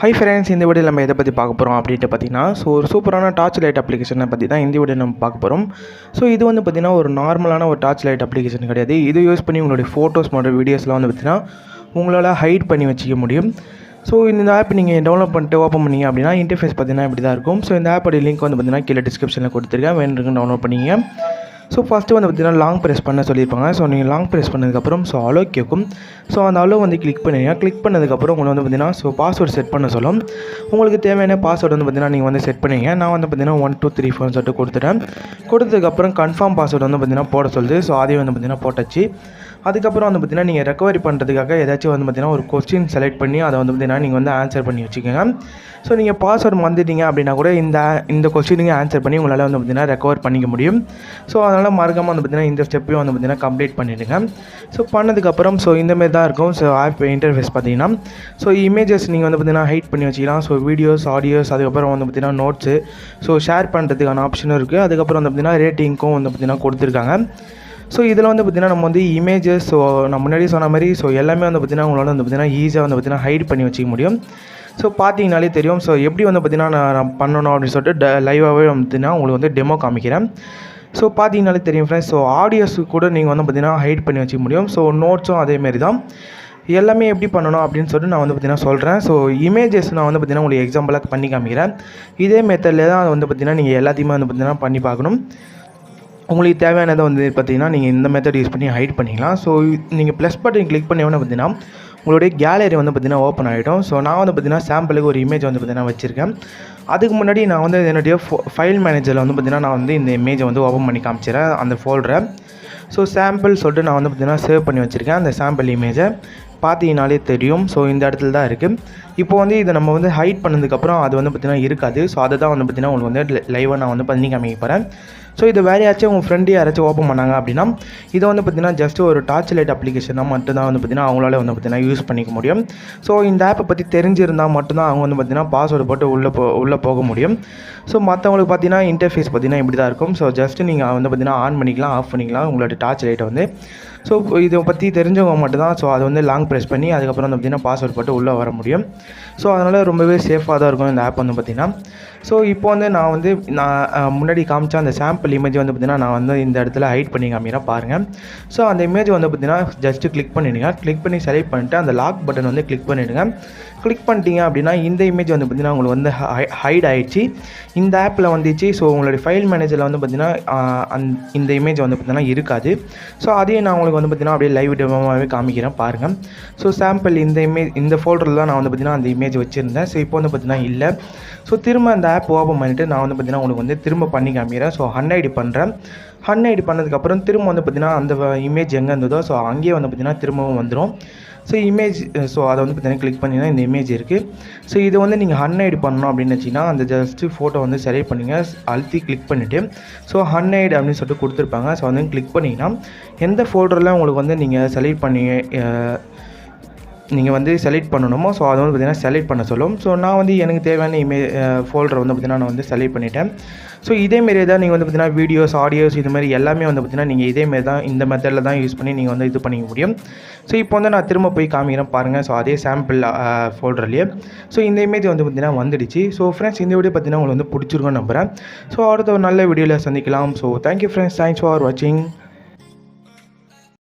Hi friends, இந்த வீடியோவில் நம்ம எதை பற்றி பார்க்க போகிறோம் அப்படின்ட்டு பார்த்தீங்கன்னா, ஒரு சூப்பரான டார்ச் லைட் அப்ளிகேஷனை பற்றி தான் இந்த வீடியோ நம்ம பார்க்க போகிறோம். இது வந்து பார்த்திங்கன்னா ஒரு நார்மலான ஒரு டார்ச் லைட் அப்ளிகேஷன் கிடையாது. இது யூஸ் பண்ணி உங்களுடைய ஃபோட்டோஸ் மற்றும் வீடியோஸ்லாம் வந்து பார்த்திங்கன்னா உங்களால் ஹைட் பண்ணி வச்சிக்க முடியும். இந்த ஆப் நீங்கள் டவுன்லோட் பண்ணிட்டு ஓப்பன் பண்ணிங்க அப்படின்னா இன்டர்ஃபேஸ் பார்த்திங்கன்னா இப்படி தான் இருக்கும். இந்த ஆப்போட லிங்க் வந்து பார்த்திங்கன்னா கீழே டிஸ்கிரிப்ஷனில் கொடுத்துருக்கேன், வேணும்னு டவுன்லோட் பண்ணிங்க. ஃபஸ்ட்டு வந்து பார்த்திங்கன்னா லாங் ப்ரெஸ் பண்ண சொல்லியிருப்பாங்க. நீங்கள் லாங் ப்ரெஸ் பண்ணதுக்கப்புறம் அலோ கேட்கும். அந்த அலோ வந்து கிளிக் பண்ணுவீங்க. கிளிக் பண்ணதுக்கப்புறம் உங்களுக்கு வந்து பார்த்திங்கன்னா பாஸ்வேர்டு செட் பண்ண சொல்லும். உங்களுக்கு தேவையான பாஸ்வேர்டு வந்து பார்த்திங்கன்னா நீங்கள் வந்து செட் பண்ணுவீங்க. நான் வந்து பார்த்திங்கன்னா 1 2 3 4 சொல்லிட்டு கொடுத்துட்டேன். கொடுத்ததுக்கப்புறம் கன்ஃபார்ம் பாஸ்வேர்டு வந்து பார்த்திங்கன்னா போட சொல்லுது. அதையும் வந்து பார்த்திங்கன்னா போட்டாச்சு. அதுக்கப்புறம் வந்து பார்த்திங்கன்னா நீங்கள் ரெக்கவரி பண்ணுறதுக்காக ஏதாச்சும் வந்து பார்த்திங்கன்னா ஒரு கொஸ்டின் செலக்ட் பண்ணி அதை வந்து பார்த்திங்கன்னா நீங்கள் வந்து ஆன்சர் பண்ணி வச்சுக்கோங்க. நீங்கள் பாஸ்வேர்டு மறந்துட்டீங்க அப்படின்னா கூட இந்த கொஸ்டினுக்கு ஆன்சர் பண்ணி உங்களால் வந்து பார்த்திங்கன்னா ரெக்கவர் பண்ணிக்க முடியும். அதனால் மறக்காமல் வந்து பார்த்திங்கன்னா இந்த ஸ்டெப்பையும் வந்து பார்த்திங்கன்னா கம்ப்ளீட் பண்ணிவிடுங்க. பண்ணதுக்கப்புறம் இந்தமாரி தான் இருக்கும். ஆப் இன்டர்ஃபேஸ் பார்த்திங்கன்னா இமேஜஸ் நீங்கள் வந்து பார்த்திங்கன்னா ஹைட் பண்ணி வச்சுக்கலாம். வீடியோஸ், ஆடியோஸ், அதுக்கப்புறம் வந்து பார்த்திங்கன்னா நோட்ஸு ஷேர் பண்ணுறதுக்கான ஆப்ஷனும் இருக்குது. அதுக்கப்புறம் வந்து பார்த்திங்கன்னா ரேட்டிங்க்கும் வந்து பார்த்திங்கன்னா கொடுத்துருக்காங்க. இதில் வந்து பார்த்திங்கன்னா நம்ம வந்து இமேஜஸ் நான் முன்னாடி சொன்ன மாதிரி எல்லாமே வந்து பார்த்திங்கன்னா உங்களால் வந்து பார்த்திங்கன்னா ஈஸியாக வந்து பார்த்திங்கன்னா ஹைட் பண்ணி வச்சிக்க முடியும். பார்த்தீங்கனாலே தெரியும். எப்படி வந்து பார்த்திங்கன்னா நான் பண்ணணும் அப்படின்னு சொல்லிட்டு லைவாகவே வந்து பார்த்திங்கன்னா உங்களுக்கு வந்து டெமோ காமிக்கிறேன். பார்த்தீங்கனாலே தெரியும் ஃப்ரெண்ட்ஸ். ஆடியோஸ் கூட நீங்கள் வந்து பார்த்திங்கன்னா ஹைட் பண்ணி வச்சிக்க முடியும். நோட்ஸும் அதேமாரி தான். எல்லாமே எப்படி பண்ணணும் அப்படின்னு சொல்லிட்டு நான் வந்து பார்த்திங்கன்னா சொல்கிறேன். இமேஜஸ் நான் வந்து பார்த்திங்கன்னா உங்களுக்கு எக்ஸாம்பிளாக பண்ணி காமிக்கிறேன். இதே மெத்தடில் தான் வந்து பார்த்திங்கன்னா நீங்கள் எல்லாத்தையுமே வந்து பார்த்திங்கன்னா பண்ணி பார்க்கணும். உங்களுக்கு தேவையானதை வந்து பார்த்திங்கன்னா நீங்கள் இந்த மெத்தட் யூஸ் பண்ணி ஹைட் பண்ணிக்கலாம். நீங்கள் ப்ளஸ் பட்டன் கிளிக் பண்ணி பார்த்திங்கன்னா உங்களுடைய கேலரி வந்து பார்த்திங்கன்னா ஓப்பன் ஆகிடும். நான் வந்து பார்த்திங்கன்னா சாம்பிளுக்கு ஒரு இமேஜ் வந்து பார்த்திங்கன்னா வச்சுருக்கேன். அதுக்கு முன்னாடி நான் வந்து என்னுடைய ஃபைல் மேனேஜரில் வந்து பார்த்திங்கன்னா நான் வந்து இந்த இமேஜை வந்து ஓப்பன் பண்ணி காமிச்சிடுறேன், அந்த ஃபோல்டரை. சாம்பிள் சொல்லிட்டு நான் வந்து பார்த்திங்கன்னா சேவ் பண்ணி வச்சுருக்கேன் அந்த சாம்பிள் இமேஜை. பார்த்தீங்கனாலே தெரியும். இந்த இடத்துல தான் இருக்குது. இப்போ வந்து இதை நம்ம வந்து ஹைட் பண்ணதுக்கப்புறம் அது வந்து பார்த்திங்கன்னா இருக்காது. அதை தான் வந்து பார்த்திங்கன்னா உங்களுக்கு வந்து லைவாக நான் வந்து பண்ணி காமிக்க போகிறேன். இதை வேறு யாராச்சும் உங்கள் ஃப்ரெண்டு யாராச்சும் ஓப்பன் பண்ணாங்க அப்படின்னா இதை வந்து பார்த்திங்கன்னா ஜஸ்ட் ஒரு டார்ச் லைட் அப்ளிகேஷனாக மட்டும்தான் வந்து பார்த்திங்கன்னா அவங்களால வந்து பார்த்திங்கன்னா யூஸ் பண்ணிக்க முடியும். இந்த ஆப்பை பற்றி தெரிஞ்சிருந்தால் மட்டும்தான் அவங்க வந்து பார்த்திங்கன்னா பாஸ்வேர்டு போட்டு உள்ளே போக முடியும். மற்றவங்களுக்கு பார்த்திங்கன்னா இன்டர்ஃபேஸ் பார்த்திங்கன்னா இப்படி தான் இருக்கும். ஜஸ்ட் நீங்கள் வந்து பார்த்திங்கன்னா ஆன் பண்ணிக்கலாம், ஆஃப் பண்ணிக்கலாம் உங்களோட டார்ச் லைட்டை வந்து. இதை பற்றி தெரிஞ்சவங்க மட்டும்தான் அதை வந்து லாங் ப்ரெஸ் பண்ணி அதுக்கப்புறம் வந்து பார்த்திங்கன்னா பாஸ்வேர்டு போட்டு உள்ளே வர முடியும். அதனால் ரொம்பவே சேஃபாக தான் இருக்கும் இந்த ஆப் வந்து பார்த்திங்கன்னா. இப்போ வந்து நான் முன்னாடி காமிச்ச அந்த சாம்பிள் இமேஜ் வந்து பார்த்திங்கன்னா நான் வந்து இந்த இடத்துல ஹைட் பண்ணி காமிக்கிறேன் பாருங்கள். அந்த இமேஜ் வந்து பார்த்திங்கன்னா ஜஸ்ட்டு கிளிக் பண்ணிவிடுங்க. கிளிக் பண்ணி செலக்ட் பண்ணிவிட்டு அந்த லாக் பட்டன் வந்து கிளிக் பண்ணிவிடுங்க. கிளிக் பண்ணிட்டீங்க அப்படின்னா இந்த இமேஜ் வந்து பார்த்திங்கன்னா உங்களுக்கு வந்து ஹைட் ஆகிடுச்சு. இந்த ஆப்பில் வந்துச்சு. உங்களுடைய ஃபைல் மேனேஜரில் வந்து பார்த்திங்கன்னா இந்த இமேஜ் வந்து பார்த்திங்கன்னா இருக்காது. அதையும் நான் உங்களுக்கு வந்து பார்த்திங்கன்னா அப்படியே லைவ் டெமோவாகவே காமிக்கிறேன் பாருங்கள். சாம்பிள் இந்த ஃபோல்டரில் தான் நான் வந்து பார்த்திங்கன்னா அந்த இமேஜ் வச்சுருந்தேன். இப்போ வந்து பார்த்திங்கன்னா இல்லை. திரும்ப அந்த ஆப் ஓப்பன் பண்ணிவிட்டு நான் வந்து பார்த்திங்கன்னா உங்களுக்கு வந்து திரும்ப பண்ணி காமிக்கிறேன். அன்ஐடி பண்ணுறேன். அன்ஐடி பண்ணதுக்கப்புறம் திரும்ப வந்து பார்த்திங்கன்னா அந்த இமேஜ் எங்கே இருந்ததோ அங்கேயே வந்து பார்த்திங்கன்னா திரும்பவும் வந்துடும். இமேஜ் அதை வந்து பார்த்திங்கன்னா கிளிக் பண்ணிங்கன்னா இந்த இமேஜ் இருக்குது. இதை வந்து நீங்கள் அன்ஐடி பண்ணணும் அப்படின்னு வச்சிங்கன்னா அந்த ஜஸ்ட்டு ஃபோட்டோ வந்து செலக்ட் பண்ணுங்கள், அழுத்தி கிளிக் பண்ணிவிட்டு அன்ஐடி அப்படின்னு சொல்லிட்டு கொடுத்துருப்பாங்க. வந்து கிளிக் பண்ணிங்கன்னா எந்த ஃபோல்டரில் உங்களுக்கு வந்து நீங்கள் செலக்ட் பண்ணி நீங்கள் வந்து செலக்ட் பண்ணணுமோ அதை வந்து பார்த்திங்கன்னா செலக்ட் பண்ண சொல்லும். நான் வந்து எனக்கு தேவையான ஃபோல்டரை வந்து பார்த்திங்கன்னா நான் வந்து செலக்ட் பண்ணிட்டேன். இதேமாரி தான் நீங்கள் வந்து பார்த்திங்கன்னா வீடியோஸ், ஆடியோஸ் இது மாதிரி எல்லாமே வந்து பார்த்திங்கன்னா நீங்கள் இதேமாரி தான் இந்த மெத்தடில் தான் யூஸ் பண்ணி நீங்கள் வந்து இது பண்ணிக்க முடியும். இப்போ வந்து நான் திரும்ப போய் காமிக்கிறேன் பாருங்கள். அதே சாம்பிள் ஃபோல்டர்லேயே இந்த இமேஜ் வந்து பார்த்திங்கன்னா வந்துடுச்சு. ஃப்ரெண்ட்ஸ், இந்த வீடியோ பார்த்திங்கன்னா உங்களுக்கு வந்து பிடிச்சிருக்குன்னு நம்புகிறேன். அடுத்த ஒரு நல்ல வீடியோவில் சந்திக்கலாம். தேங்க்யூ ஃப்ரெண்ட்ஸ், தேங்க்ஸ் ஃபார் வாட்சிங்.